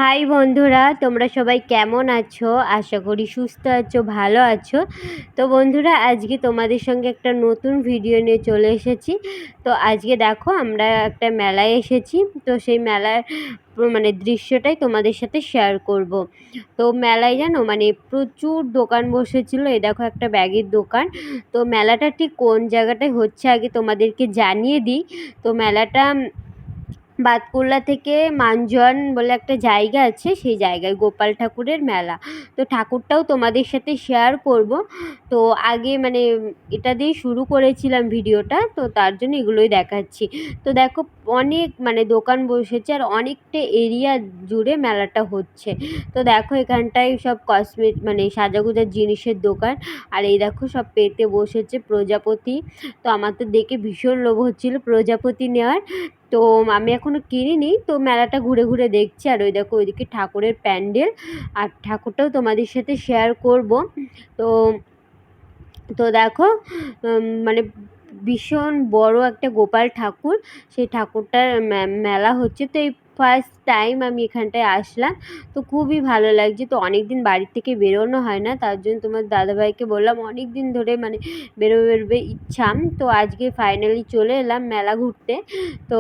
High বন্ধুরা, তোমরা সবাই কেমন আছো? আশা করি সুস্থ আছো, ভালো আছো। তো বন্ধুরা, আজকে তোমাদের সঙ্গে একটা নতুন ভিডিও নিয়ে চলে এসেছি। তো আজকে দেখো আমরা একটা মেলায় এসেছি। তো সেই মেলার দৃশ্যটাই তোমাদের সাথে শেয়ার করব। তো মেলায় জানো প্রচুর দোকান বসেছিল। এই দেখো একটা ব্যাগের দোকান। তো মেলাটা ঠিক কোন জায়গাটায় হচ্ছে আগে তোমাদেরকে জানিয়ে দিই। তো মেলাটা বাতকুল্লা থেকে মানজন বলে একটা জায়গা আছে, সেই জায়গায় গোপাল ঠাকুরের মেলা। তো ঠাকুরটাও তোমাদের সাথে শেয়ার করব। তো আগে এটা দিয়ে শুরু করেছিলাম ভিডিওটা, তো তার জন্য এগুলোই দেখাচ্ছি। তো দেখো অনেক দোকান বসেছে আর অনেকটা এরিয়া জুড়ে মেলাটা হচ্ছে। তো দেখো এখানটায় সব সাজাগোজার জিনিসের দোকান। আর এই দেখো সব পেতে বসেছে প্রজাপতি। তো আমার তো দেখে ভীষণ লোভ হচ্ছিল প্রজাপতি নেওয়ার। তো আমি এখনো কিনিনি। তো মেলাটা ঘুরে ঘুরে দেখছি। আর ওই দেখো ওইদিকে ঠাকুরের প্যান্ডেল, আর ঠাকুরটাও তোমাদের সাথে শেয়ার করব। তো তো দেখো ভীষণ বড় একটা গোপাল ঠাকুর, সেই ঠাকুরটার মেলা হচ্ছে। তো এই ফার্স্ট টাইম আমি এখানটায় আসলাম। তো খুবই ভালো লাগছে। তো অনেক দিন বাড়ির থেকে বেরোনো হয় না, তার জন্য তোমার দাদাভাইকে বললাম অনেক দিন ধরে বেরোবে বেরোবে ইচ্ছা। তো আজকে ফাইনালি চলে এলাম মেলা ঘুরতে। তো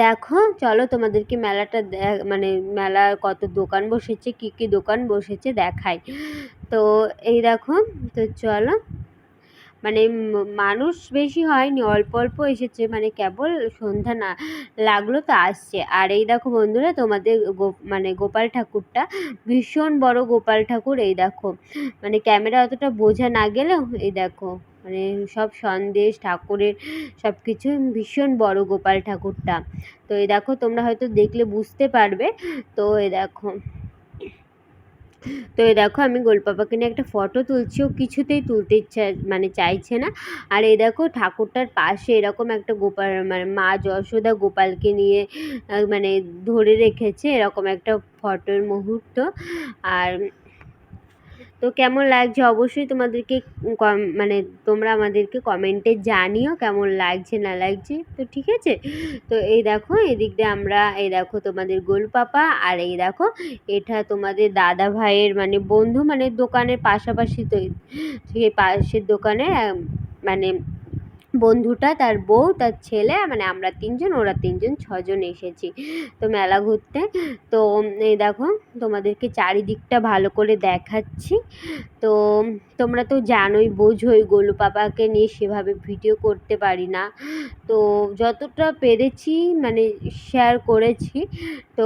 দেখো চলো তোমাদেরকে মেলাটা মেলার কত দোকান বসেছে, কি কি দোকান বসেছে দেখাই। তো এই দেখো, তো চলো মানুষ বেশি হয়নি, অল্প অল্প এসেছে, কেবল সন্ধ্যা না লাগলো তো আসছে। আর এই দেখো বন্ধুরা, তোমাদের গোপাল ঠাকুরটা ভীষণ বড় গোপাল ঠাকুর। এই দেখো ক্যামেরা অতটা বোঝা না গেলেও এই দেখো সব সন্দেশ ঠাকুরের সব কিছু, ভীষণ বড় গোপাল ঠাকুরটা। তো এই দেখো তোমরা হয়তো দেখলে বুঝতে পারবে। তো এই দেখো, তো এই দেখো আমি গোলপাপাকে নিয়ে একটা ফটো তুলছি, ও কিছুতেই তুলতে চাইছে না। আর এই দেখো ঠাকুরটার পাশে এরকম একটা গোপাল মা যশোদা গোপালকে নিয়ে ধরে রেখেছে, এরকম একটা ফটোর মুহূর্ত। আর তো কেমন লাগছে অবশ্যই তোমাদেরকে তোমরা আমাদেরকে কমেন্টে জানিও কেমন লাগছে না লাগছে। তো ঠিক আছে। তো এই দেখো এদিক দিয়ে আমরা, এই দেখো তোমাদের গোলপাপা, আর এই দেখো এটা তোমাদের দাদা ভাইয়ের বন্ধু, দোকানের পাশাপাশি। তো সেই পাশের দোকানে বন্ধুটা, তার বউ, তার ছেলে, আমরা তিনজন, ওরা তিনজন, ছজন এসেছি তো মেলা ঘুরতে। তো এই দেখো তোমাদেরকে চারিদিকটা ভালো করে দেখাচ্ছি। তো তোমরা তো জানোই, বোঝোই গোলু পাপাকে নিয়ে সেভাবে ভিডিও করতে পারি না। তো যতটা পেরেছি শেয়ার করেছি। তো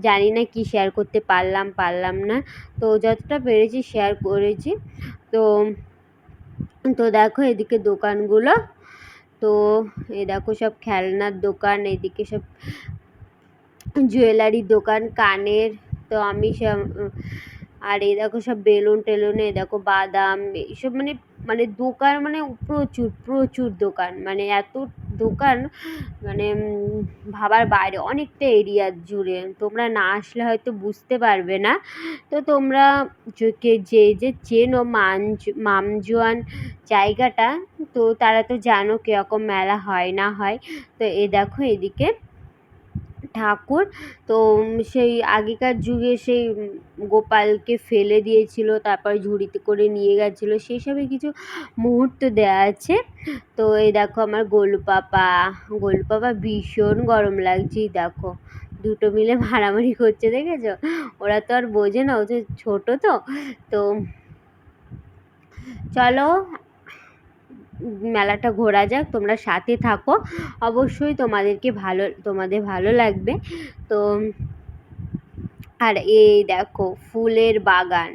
জানি না কি শেয়ার করতে পারলাম না। তো যতটা পেরেছি শেয়ার করেছি। তো তো দেখো এদিকে দোকানগুলো। তো এই দেখো সব খেলনার দোকান, এদিকে সব জুয়েলারির দোকান, কানের। তো আমি সব, আর এই দেখো সব বেলুন টেলুন, এই দেখো বাদাম, এইসব দোকান প্রচুর প্রচুর দোকান, এত দোকান ভাবার বাইরে, অনেকটা এরিয়া জুড়ে। তোমরা না আসলে হয়তো বুঝতে পারবে না। তো তোমরা যে যে চেনো মামজোয়ান জায়গাটা, তো তারা তো জানো কীরকম মেলা হয় না হয়। তো এই দেখো এদিকে ঠাকুর। তো সেই আগেকার যুগে সেই গোপালকে ফেলে দিয়েছিল, তারপর ঝুড়িতে করে নিয়ে গেছিলো, সেই সবই কিছু মুহূর্ত দেওয়া আছে। তো এই দেখো আমার গোলু পাপা ভীষণ গরম লাগছে। দেখো দুটো মিলে মারামারি করছে, দেখেছো? ওরা তো আর বোঝে না, ও তো ছোটো। তো চলো মেলাটা ঘোরা যাক, তোমরা সাথে থাকো, অবশ্যই তোমাদের ভালো লাগবে। তো আর এই দেখো ফুলের বাগান,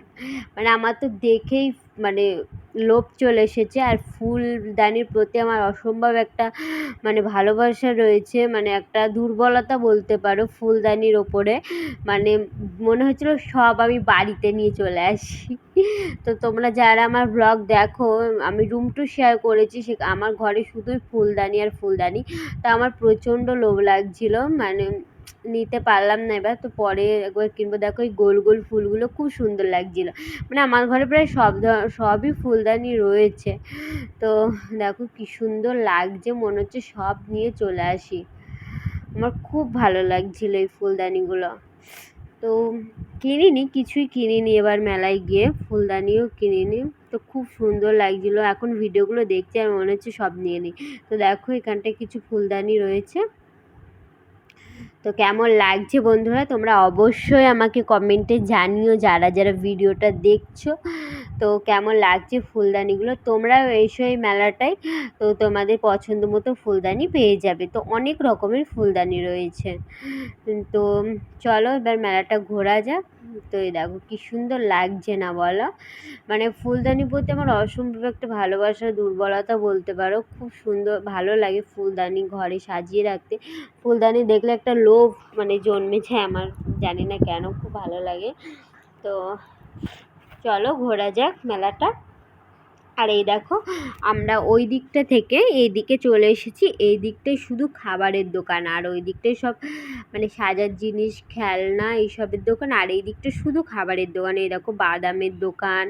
আমার তো দেখেই লোভ চলে এসেছে। আর ফুলদানির প্রতি আমার অসম্ভব একটা ভালোবাসা রয়েছে, একটা দুর্বলতা বলতে পারো ফুলদানির ওপরে। মনে হচ্ছিল সব আমি বাড়িতে নিয়ে চলে আসি। তো তোমরা যারা আমার ব্লগ দেখো, আমি রুম টু শেয়ার করেছি, আমার ঘরে শুধুই ফুলদানি আর ফুলদানি। তা আমার প্রচণ্ড লোভ লাগছিল, নিতে পারলাম না এবার। তো পরে একবার কিনবো। দেখো এই গোল গোল ফুলগুলো খুব সুন্দর লাগছিল, আমার ঘরে প্রায় সবই ফুলদানি রয়েছে। তো দেখো কি সুন্দর লাগছে, মনে হচ্ছে সব নিয়ে চলে আসি। আমার খুব ভালো লাগছিল এই ফুলদানিগুলো। তো কিনিনি, কিছুই কিনিনি এবার মেলায় গিয়ে, ফুলদানিও কিনিনি। তো খুব সুন্দর লাগছিলো, এখন ভিডিওগুলো দেখছি আর মনে হচ্ছে সব নিয়ে নিই। তো দেখো এখানটায় কিছু ফুলদানি রয়েছে। তো কেমন লাগছে বন্ধুরা তোমরা অবশ্যই আমাকে কমেন্টে জানিও, যারা যারা ভিডিওটা দেখছো। তো কেমন লাগছে ফুলদানিগুলো, তোমরাও এসো এই মেলাটায়। তো তোমাদের পছন্দ মতো ফুলদানি পেয়ে যাবে। তো অনেক রকমের ফুলদানি রয়েছে। তো চলো এবার মেলাটা ঘোরা যাক। তো এই দেখো কি সুন্দর লাগছে না বলো। মানে ফুলদানি প্রতি আমার অসম্ভব একটা ভালোবাসা, দুর্বলতা বলতে পারো। খুব সুন্দর ভালো লাগে ফুলদানি ঘরে সাজিয়ে রাখতে। ফুলদানি দেখলে একটা লোভ মানে জন্মেছে আমার, জানি না কেন, খুব ভালো লাগে। তো চলো ঘোরা যাক মেলাটা। আর এই দেখো আমরা ওই দিকটা থেকে এই দিকে চলে এসেছি। এই দিকটাই শুধু খাবারের দোকান, আর ওই দিকটাই সব মানে সাজার জিনিস, খেলনা, এইসবের দোকান। আর এই দিকটা শুধু খাবারের দোকান। এই দেখো বাদামের দোকান,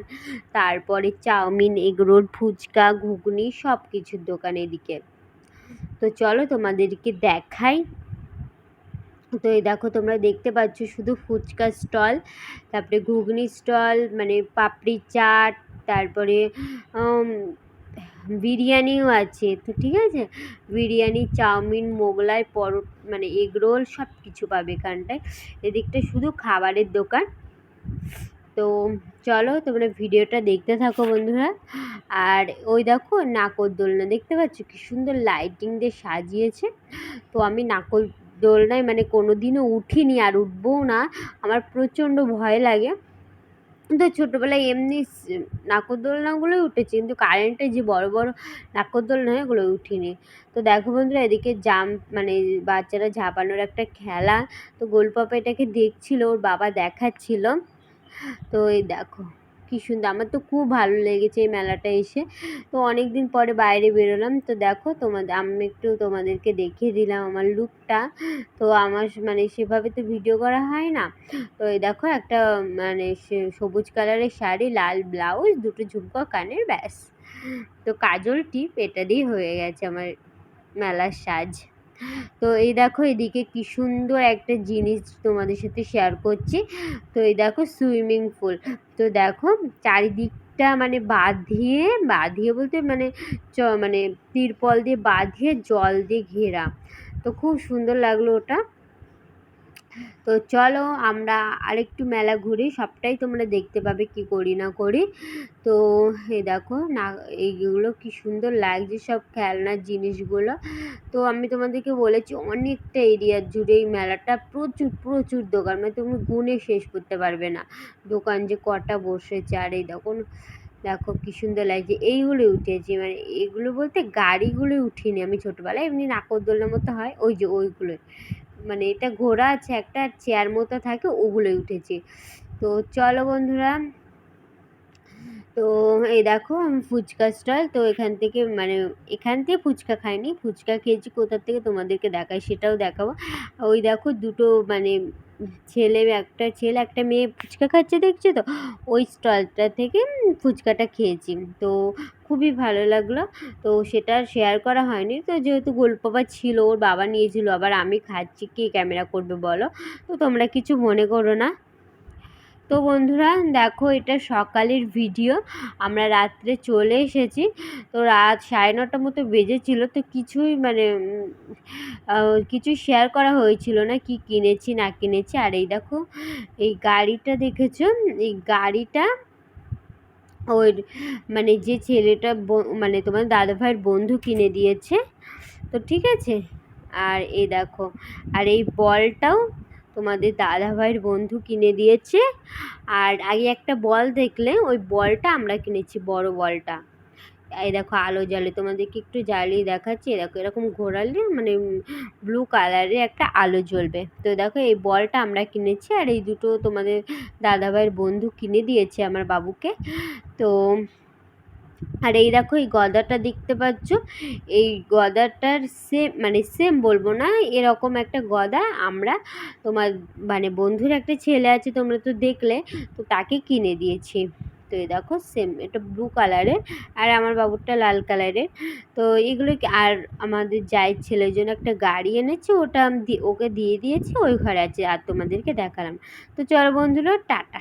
তারপরে চাউমিন, এগরোল, ফুচকা, ঘুগনি, সব কিছুর দোকান এদিকে। তো চলো তোমাদেরকে দেখাই। তো এই দেখো তোমরা দেখতে পাচ্ছ শুধু ফুচকা স্টল, তারপরে ঘুগনি স্টল, মানে পাপড়ি চাট, তারপরে বিরিয়ানিও আছে। তো ঠিক আছে, বিরিয়ানি, চাউমিন, মোগলাই, মানে এগরোল, সব কিছু পাবে এখানটায়। এদিকটা শুধু খাবারের দোকান। তো চলো তোমরা ভিডিওটা দেখতে থাকো বন্ধুরা। আর ওই দেখো নাগরদোলনা দেখতে পাচ্ছ কি সুন্দর লাইটিং দিয়ে সাজিয়েছে। তো আমি নাগরদোলনায় মানে কোনো দিনও উঠিনি, আর উঠবও না, আমার প্রচণ্ড ভয় লাগে। তো ছোটোবেলায় এমনি নাগরদোলনাগুলোই উঠেছি, কিন্তু কারেন্টে যে বড় বড় নাগরদোলনা হয় ওগুলো উঠিনি। তো দেখো বন্ধুরা এদিকে মানে বাচ্চারা ঝাঁপানোর একটা খেলা। তো গোলপাপা এটাকে দেখছিল, ওর বাবা দেখাচ্ছিল। তো এই দেখো কি সুন্দর, আমার তো খুব ভালো লেগেছে এই মেলাটা এসে। তো অনেক দিন পরে বাইরে বেরোলাম। তো দেখো আমি একটু তোমাদেরকে দেখিয়ে দিলাম আমার লুকটা। তো আমার মানে সেভাবে তো ভিডিও করা হয় না। তো এই দেখো একটা মানে সবুজ কালারের শাড়ি, লাল ব্লাউজ, দুটো ঝুমকো কানের, ব্যাস। তো কাজল টিপ, এটা দিয়ে হয়ে গেছে আমার মেলার সাজ। তো এই দেখো এদিকে কি সুন্দর একটা জিনিস তোমাদের সাথে শেয়ার করছি। তো এই দেখো সুইমিং পুল। তো দেখো চারিদিকটা মানে বাঁধিয়ে বলতে মানে মানে তিরপল দিয়ে বাঁধিয়ে জল দিয়ে ঘেরা। তো খুব সুন্দর লাগলো ওটা। তো চলো আমরা আরেকটু মেলা ঘুরি, সবটাই তোমরা দেখতে পাবে কি করি না করি। তো এই দেখো না, এইগুলো কি সুন্দর লাগছে সব খেলনার জিনিসগুলো। তো আমি তোমাদেরকে বলেছি অনেকটা এরিয়া জুড়ে এই মেলাটা, প্রচুর প্রচুর দোকান, মানে তুমি গুণে শেষ করতে পারবে না দোকান যে কটা বসেছে। আর এই দেখো দেখো কি সুন্দর লাগছে, এইগুলো উঠেছি, মানে এগুলো বলতে গাড়িগুলো উঠিনি আমি ছোটোবেলায়, এমনি নাগরদোলনার মতো হয় ওই যে ওইগুলোই, মানে এটা ঘোড়া আছে একটা, চেয়ার মতো থাকে, ওগুলোই উঠেছি। তো চলো বন্ধুরা। তো এই দেখো আমি ফুচকা স্টল। তো এখান থেকে ফুচকা খাইনি, ফুচকা খেয়েছি কোথা থেকে তোমাদেরকে দেখাই, সেটাও দেখাবো। ওই দেখো দুটো মানে একটা ছেলে একটা মেয়ে ফুচকা খাচ্ছে দেখছো তো, ওই স্টলটা থেকে ফুচকাটা খেয়েছি। তো খুবই ভালো লাগলো। তো সেটা শেয়ার করা হয়নি, তো যেহেতু গোলপাপা ছিল, ওর বাবা নিয়েছিল, আবার আমি খাচ্ছি, কে ক্যামেরা করবে বলো। তো তোমরা কিছু মনে করো না। তো বন্ধুরা দেখো এটা সকালের ভিডিও, আমরা রাত্রে চলে এসেছি। তো রাত 9:30 মতো বেজেছিল। তো কিছুই মানে কিছুই শেয়ার করা হয়েছিল না, কি কিনেছি না কিনেছি। আর এই দেখো এই গাড়িটা দেখেছো, এই গাড়িটা ওই মানে যে ছেলেটা মানে তোমার দাদাভাইয়ের বন্ধু কিনে দিয়েছে। তো ঠিক আছে। আর এই দেখো, আর এই বলটাও তোমাদের দাদাভাইয়ের বন্ধু কিনে দিয়েছে। আর আগে একটা বল দেখলে, ওই বলটা আমরা কিনেছি, বড় বলটা। এই দেখো আলো জ্বলে, তোমাদেরকে একটু জ্বালিয়ে দেখাচ্ছি। দেখো এরকম ঘোরালে মানে ব্লু কালারের একটা আলো জ্বলবে। তো দেখো এই বলটা আমরা কিনেছি, আর এই দুটো তোমাদের দাদাভাইয়ের বন্ধু কিনে দিয়েছে আমার বাবুকে। তো আর এই দেখো এই গদাটা দেখতে পাচ্ছ, এই গদাটার সেম বলবো না, এরকম একটা গদা আমরা তোমার মানে বন্ধুর একটা ছেলে আছে, তোমরা তো দেখলে, তো তাকে কিনে দিয়েছি। তো এই দেখো সেম, এটা ব্লু কালারের আর আমার বাবুরটা লাল কালারের। তো এগুলো আর আমাদের জায়ের ছেলের জন্য একটা গাড়ি এনেছে, ওটা আমি ওকে দিয়ে দিয়েছি, ওই ঘরে আছে। আর তোমাদেরকে দেখালাম। তো চলো বন্ধুরা, টাটা।